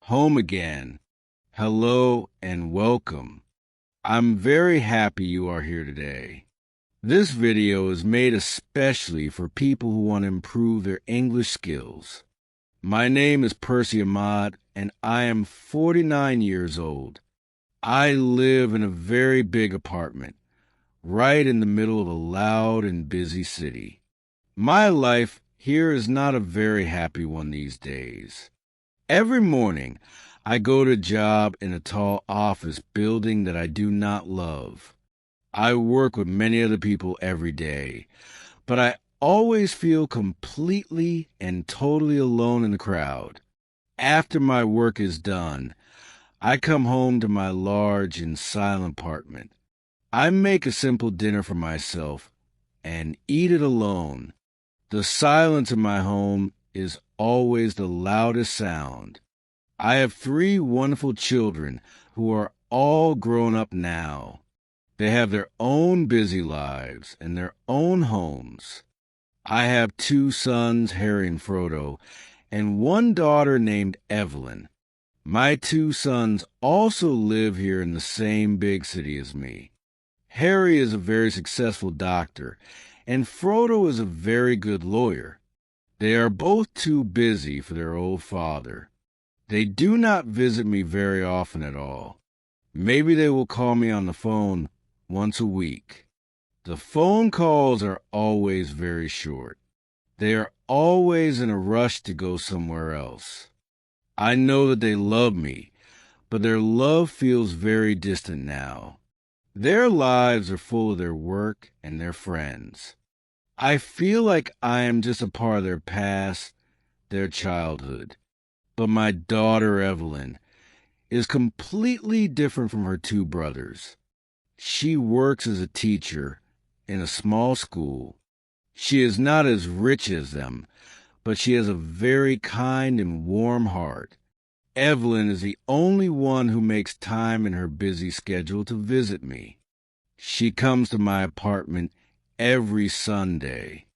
home again. Hello and welcome. I'm very happy you are here today. This video is made especially for people who want to improve their English skills. My name is Percy Ahmad, and I am 49 years old. I live in a very big apartment, right in the middle of a loud and busy city. My life here is not a very happy one these days. Every morning, I go to a job in a tall office building that I do not love. I work with many other people every day, but I always feel completely and totally alone in the crowd. After my work is done, I come home to my large and silent apartment. I make a simple dinner for myself and eat it alone. The silence in my home is always the loudest sound. I have 3 wonderful children who are all grown up now. They have their own busy lives and their own homes. I have 2 sons, Harry and Frodo, and 1 daughter named Evelyn. My 2 sons also live here in the same big city as me. Harry is a very successful doctor, and Frodo is a very good lawyer. They are both too busy for their old father. They do not visit me very often at all. Maybe they will call me on the phone once a week. The phone calls are always very short. They are always in a rush to go somewhere else. I know that they love me, but their love feels very distant now. Their lives are full of their work and their friends. I feel like I am just a part of their past, their childhood. But my daughter, Evelyn, is completely different from her 2 brothers. She works as a teacher in a small school. She is not as rich as them, but she has a very kind and warm heart. Evelyn is the only one who makes time in her busy schedule to visit me. She comes to my apartment every Sunday.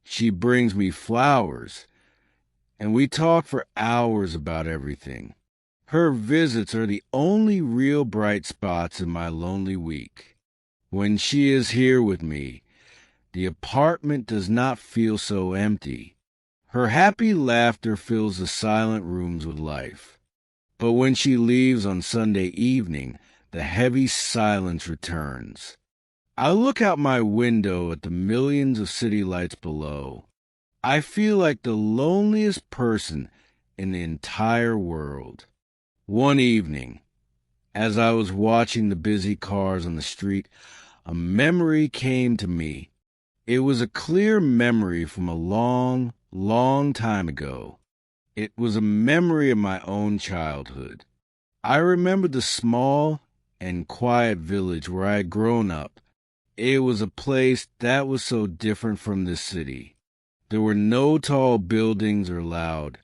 She brings me flowers, and we talk for hours about everything. Her visits are the only real bright spots in my lonely week. When she is here with me, the apartment does not feel so empty. Her happy laughter fills the silent rooms with life. But when she leaves on Sunday evening, the heavy silence returns. I look out my window at the millions of city lights below. I feel like the loneliest person in the entire world. One evening, as I was watching the busy cars on the street, a memory came to me. It was a clear memory from a long, long time ago. It was a memory of my own childhood. I remembered the small and quiet village where I had grown up. It was a place that was so different from this city. There were no tall buildings or loud,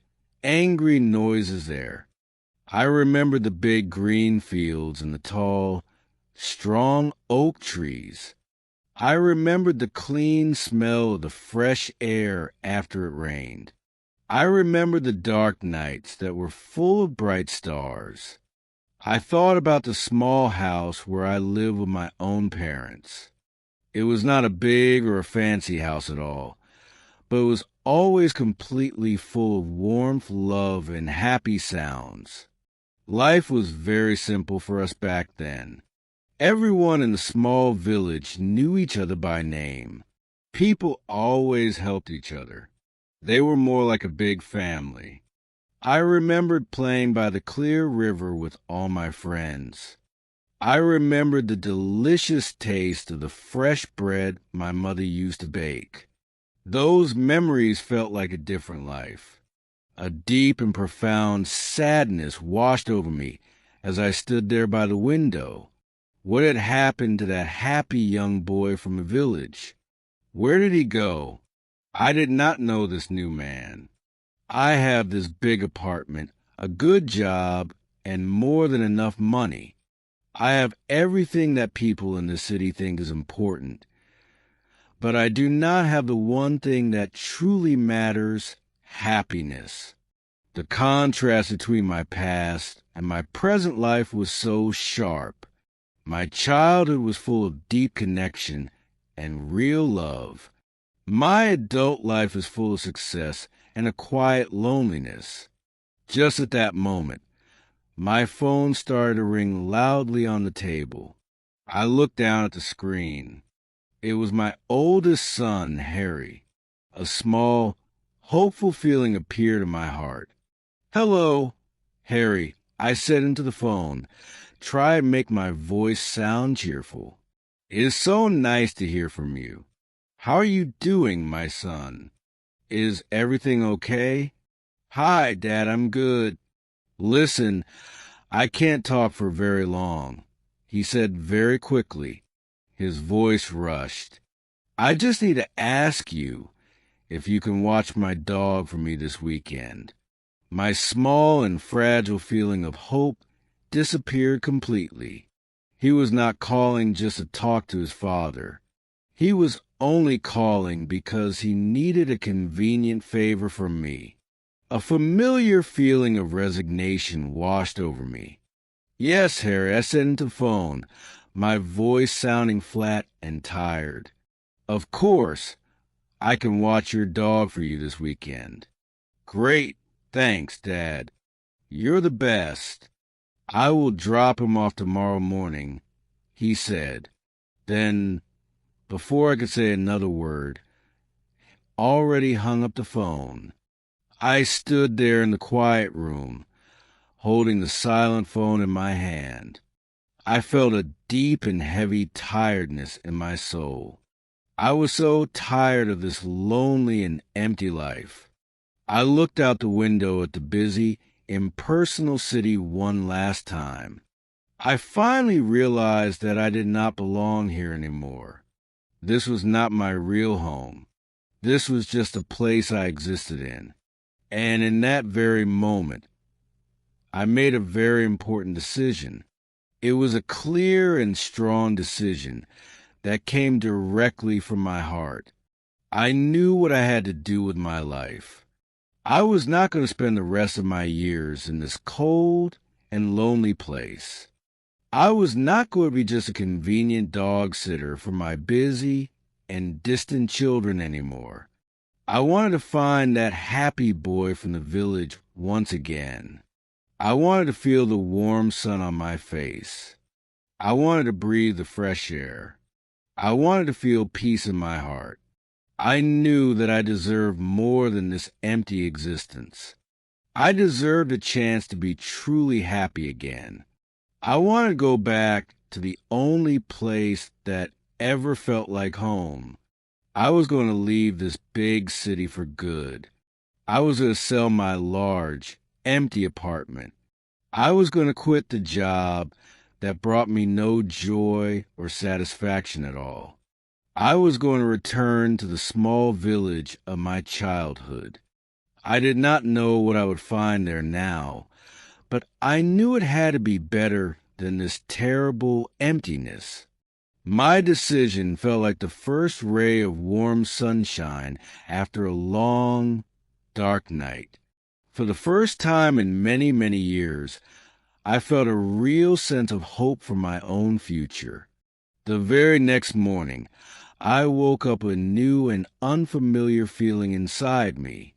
angry noises there. I remembered the big green fields and the tall, strong oak trees. I remembered the clean smell of the fresh air after it rained. I remembered the dark nights that were full of bright stars. I thought about the small house where I lived with my own parents. It was not a big or a fancy house at all, but it was always completely full of warmth, love, and happy sounds. Life was very simple for us back then. Everyone in the small village knew each other by name. People always helped each other. They were more like a big family. I remembered playing by the clear river with all my friends. I remembered the delicious taste of the fresh bread my mother used to bake. Those memories felt like a different life. A deep and profound sadness washed over me as I stood there by the window. What had happened to that happy young boy from the village? Where did he go? I did not know this new man. I have this big apartment, a good job, and more than enough money. I have everything that people in the city think is important. But I do not have the one thing that truly matters, happiness. The contrast between my past and my present life was so sharp. My childhood was full of deep connection and real love. My adult life is full of success and a quiet loneliness. Just at that moment, my phone started to ring loudly on the table. I looked down at the screen. It was my oldest son, Harry. A small, hopeful feeling appeared in my heart. "Hello, Harry," I said into the phone. Try and make my voice sound cheerful. "It is so nice to hear from you. How are you doing, my son? Is everything okay?" "Hi, Dad, I'm good." "Listen, I can't talk for very long," he said very quickly. His voice rushed. "I just need to ask you if you can watch my dog for me this weekend." My small and fragile feeling of hope disappeared completely. He was not calling just to talk to his father. He was only calling because he needed a convenient favor from me. A familiar feeling of resignation washed over me. "Yes, Harry," I said into the phone, my voice sounding flat and tired. "Of course, I can watch your dog for you this weekend." "Great. Thanks, Dad. You're the best. I will drop him off tomorrow morning," he said. Then, before I could say another word, already hung up the phone. I stood there in the quiet room, holding the silent phone in my hand. I felt a deep and heavy tiredness in my soul. I was so tired of this lonely and empty life. I looked out the window at the busy, impersonal city one last time. I finally realized that I did not belong here anymore. This was not my real home. This was just a place I existed in. And in that very moment, I made a very important decision. It was a clear and strong decision that came directly from my heart. I knew what I had to do with my life. I was not going to spend the rest of my years in this cold and lonely place. I was not going to be just a convenient dog sitter for my busy and distant children anymore. I wanted to find that happy boy from the village once again. I wanted to feel the warm sun on my face. I wanted to breathe the fresh air. I wanted to feel peace in my heart. I knew that I deserved more than this empty existence. I deserved a chance to be truly happy again. I wanted to go back to the only place that ever felt like home. I was going to leave this big city for good. I was going to sell my large, empty apartment. I was going to quit the job that brought me no joy or satisfaction at all. I was going to return to the small village of my childhood. I did not know what I would find there now, but I knew it had to be better than this terrible emptiness. My decision felt like the first ray of warm sunshine after a long, dark night. For the first time in many, many years, I felt a real sense of hope for my own future. The very next morning, I woke up with a new and unfamiliar feeling inside me.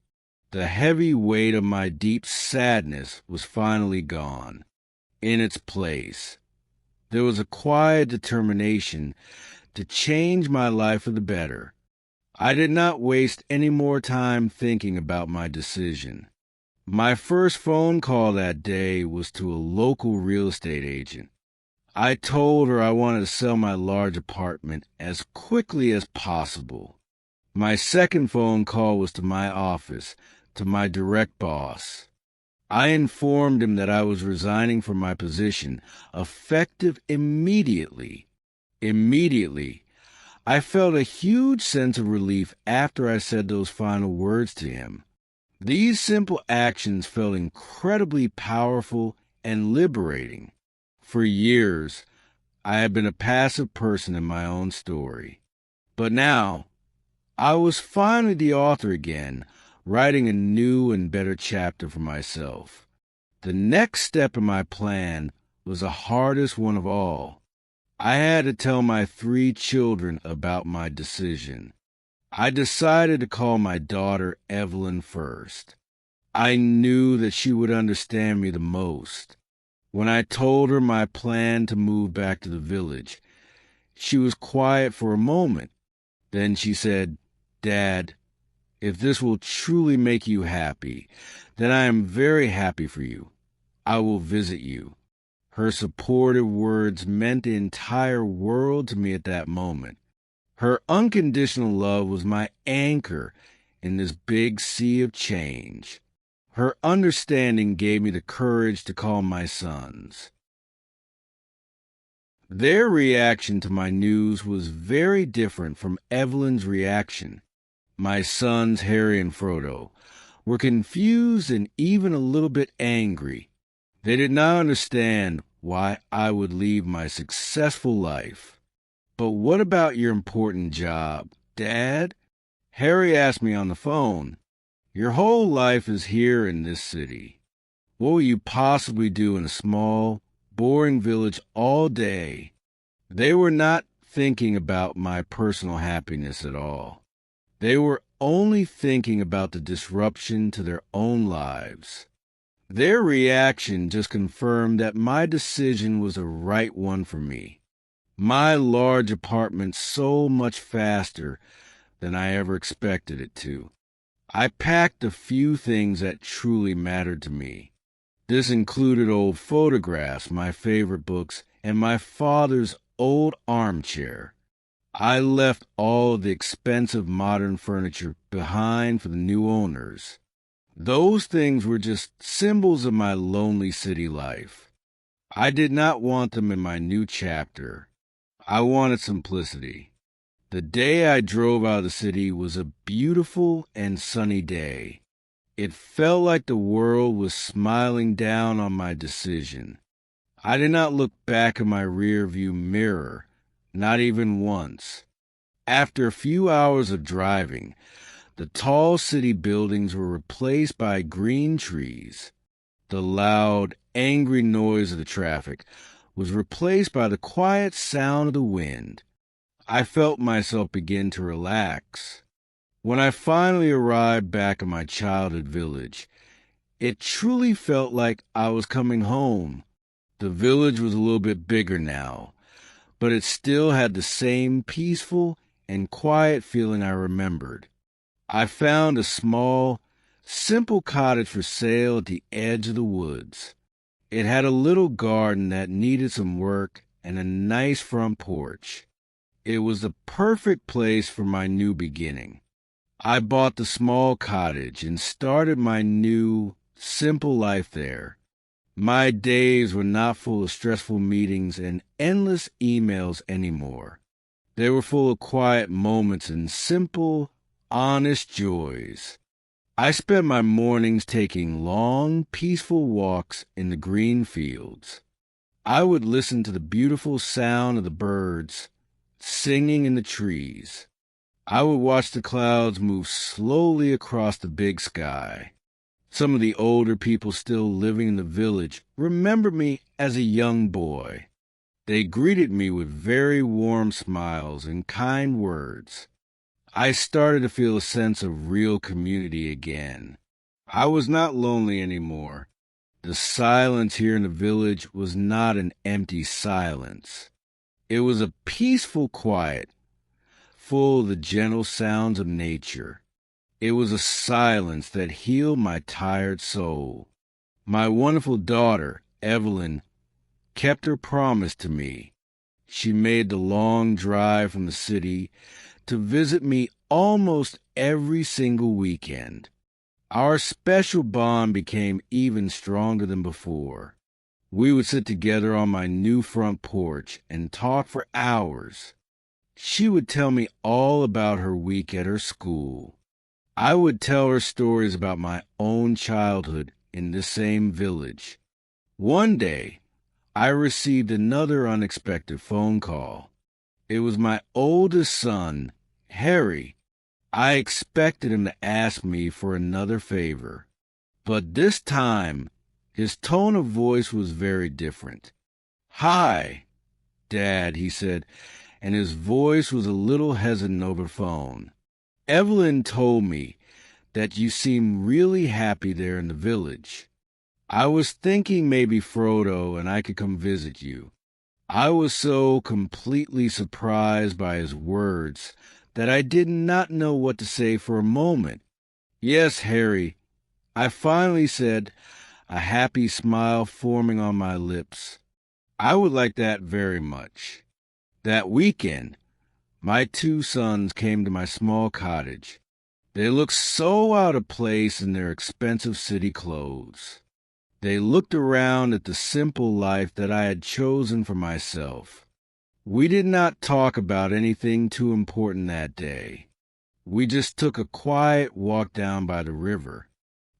The heavy weight of my deep sadness was finally gone. In its place, there was a quiet determination to change my life for the better. I did not waste any more time thinking about my decision. My first phone call that day was to a local real estate agent. I told her I wanted to sell my large apartment as quickly as possible. My second phone call was to my office, to my direct boss. I informed him that I was resigning from my position, effective immediately. Immediately, I felt a huge sense of relief after I said those final words to him. These simple actions felt incredibly powerful and liberating. For years, I had been a passive person in my own story. But now, I was finally the author again, writing a new and better chapter for myself. The next step in my plan was the hardest one of all. I had to tell my 3 children about my decision. I decided to call my daughter Evelyn first. I knew that she would understand me the most. When I told her my plan to move back to the village, she was quiet for a moment. Then she said, "Dad, if this will truly make you happy, then I am very happy for you. I will visit you." Her supportive words meant the entire world to me at that moment. Her unconditional love was my anchor in this big sea of change. Her understanding gave me the courage to call my sons. Their reaction to my news was very different from Evelyn's reaction. My sons, Harry and Frodo, were confused and even a little bit angry. They did not understand why I would leave my successful life. "But what about your important job, Dad?" Harry asked me on the phone. "Your whole life is here in this city. What will you possibly do in a small, boring village all day?" They were not thinking about my personal happiness at all. They were only thinking about the disruption to their own lives. Their reaction just confirmed that my decision was the right one for me. My large apartment sold much faster than I ever expected it to. I packed a few things that truly mattered to me. This included old photographs, my favorite books, and my father's old armchair. I left all of the expensive modern furniture behind for the new owners. Those things were just symbols of my lonely city life. I did not want them in my new chapter. I wanted simplicity. The day I drove out of the city was a beautiful and sunny day. It felt like the world was smiling down on my decision. I did not look back in my rearview mirror, not even once. After a few hours of driving, the tall city buildings were replaced by green trees. The loud, angry noise of the traffic was replaced by the quiet sound of the wind. I felt myself begin to relax. When I finally arrived back in my childhood village, it truly felt like I was coming home. The village was a little bit bigger now, but it still had the same peaceful and quiet feeling I remembered. I found a small, simple cottage for sale at the edge of the woods. It had a little garden that needed some work and a nice front porch. It was the perfect place for my new beginning. I bought the small cottage and started my new, simple life there. My days were not full of stressful meetings and endless emails anymore. They were full of quiet moments and simple, honest joys. I spent my mornings taking long, peaceful walks in the green fields. I would listen to the beautiful sound of the birds singing in the trees. I would watch the clouds move slowly across the big sky. Some of the older people still living in the village remembered me as a young boy. They greeted me with very warm smiles and kind words. I started to feel a sense of real community again. I was not lonely anymore. The silence here in the village was not an empty silence. It was a peaceful quiet, full of the gentle sounds of nature. It was a silence that healed my tired soul. My wonderful daughter, Evelyn, kept her promise to me. She made the long drive from the city to visit me almost every single weekend. Our special bond became even stronger than before. We would sit together on my new front porch and talk for hours. She would tell me all about her week at her school. I would tell her stories about my own childhood in this same village. One day, I received another unexpected phone call. It was my oldest son, Harry. I expected him to ask me for another favor, but this time his tone of voice was very different. "Hi, Dad," he said, and his voice was a little hesitant over the phone. "Evelyn told me that you seem really happy there in the village. I was thinking maybe Frodo and I could come visit you." I was so completely surprised by his words that I did not know what to say for a moment. "Yes, Harry," I finally said, a happy smile forming on my lips. "I would like that very much." That weekend, my two sons came to my small cottage. They looked so out of place in their expensive city clothes. They looked around at the simple life that I had chosen for myself. We did not talk about anything too important that day. We just took a quiet walk down by the river.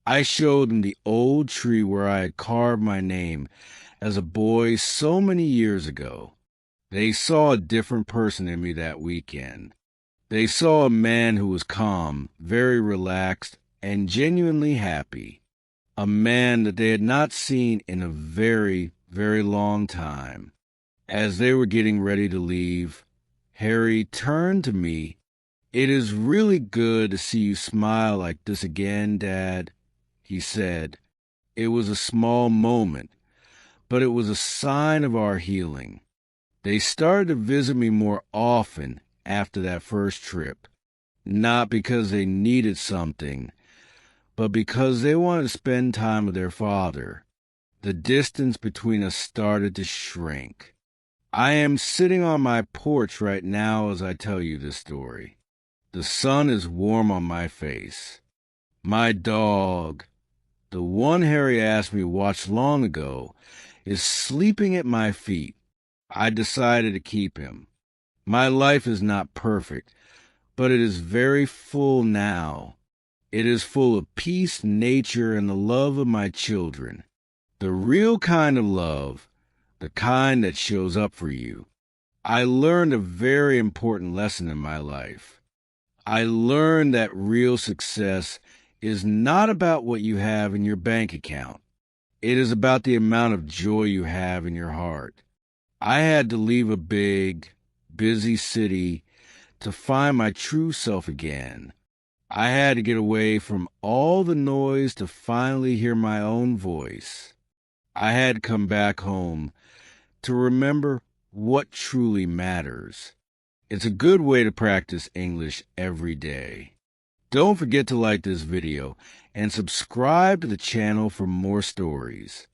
I showed them the old tree where I had carved my name as a boy so many years ago. They saw a different person in me that weekend. They saw a man who was calm, very relaxed, and genuinely happy. A man that they had not seen in a very, very long time. As they were getting ready to leave, Harry turned to me. "It is really good to see you smile like this again, Dad," he said. It was a small moment, but it was a sign of our healing. They started to visit me more often after that first trip, not because they needed something, but because they wanted to spend time with their father. The distance between us started to shrink. I am sitting on my porch right now as I tell you this story. The sun is warm on my face. My dog, the one Harry asked me to watch long ago, is sleeping at my feet. I decided to keep him. My life is not perfect, but it is very full now. It is full of peace, nature, and the love of my children. The real kind of love, the kind that shows up for you. I learned a very important lesson in my life. I learned that real success is not about what you have in your bank account. It is about the amount of joy you have in your heart. I had to leave a big, busy city to find my true self again. I had to get away from all the noise to finally hear my own voice. I had to come back home to remember what truly matters. It's a good way to practice English every day. Don't forget to like this video and subscribe to the channel for more stories.